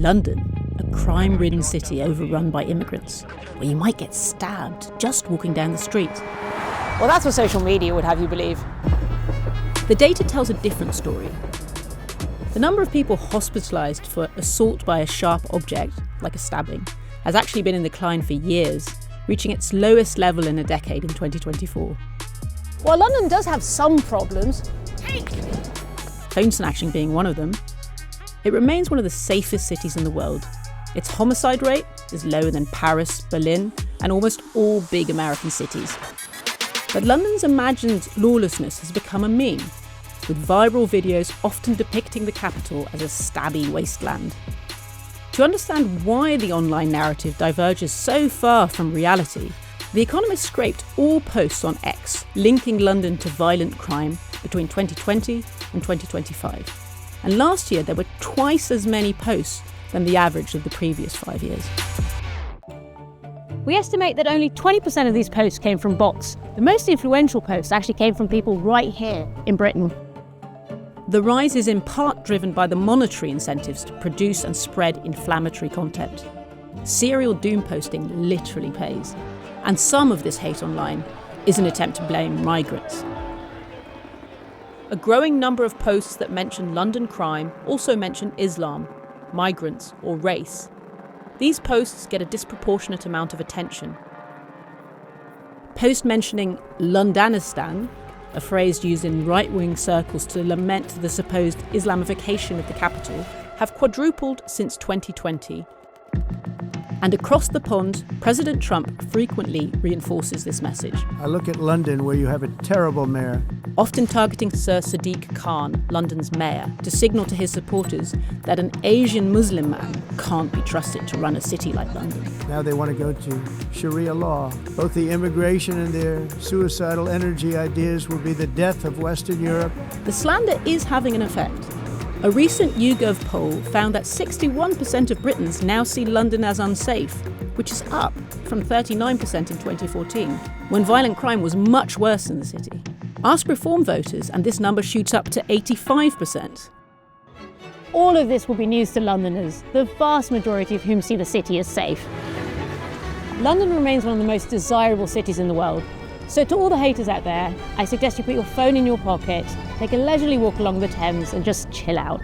London, a crime-ridden city overrun by immigrants, where you might get stabbed just walking down the street. Well, that's what social media would have you believe. The data tells a different story. The number of people hospitalised for assault by a sharp object, like a stabbing, has actually been in decline for years, reaching its lowest level in a decade in 2024. While London does have some problems, phone snatching being one of them, it remains one of the safest cities in the world. Its homicide rate is lower than Paris, Berlin, and almost all big American cities. But London's imagined lawlessness has become a meme, with viral videos often depicting the capital as a stabby wasteland. To understand why the online narrative diverges so far from reality, The Economist scraped all posts on X linking London to violent crime between 2020 and 2025. And last year there were twice as many posts than the average of the previous 5 years. We estimate that only 20% of these posts came from bots. The most influential posts actually came from people right here in Britain. The rise is in part driven by the monetary incentives to produce and spread inflammatory content. Serial doom posting literally pays. And some of this hate online is an attempt to blame migrants. A growing number of posts that mention London crime also mention Islam, migrants, or race. These posts get a disproportionate amount of attention. Posts mentioning Londonistan, a phrase used in right-wing circles to lament the supposed Islamification of the capital, have quadrupled since 2020. And across the pond, President Trump frequently reinforces this message. I look at London, where you have a terrible mayor. Often targeting Sir Sadiq Khan, London's mayor, to signal to his supporters that an Asian Muslim man can't be trusted to run a city like London. Now they want to go to Sharia law. Both the immigration and their suicidal energy ideas will be the death of Western Europe. The slander is having an effect. A recent YouGov poll found that 61% of Britons now see London as unsafe, which is up from 39% in 2014, when violent crime was much worse in the city. Ask Reform voters, and this number shoots up to 85%. All of this will be news to Londoners, the vast majority of whom see the city as safe. London remains one of the most desirable cities in the world. So to all the haters out there, I suggest you put your phone in your pocket, take a leisurely walk along the Thames and just chill out.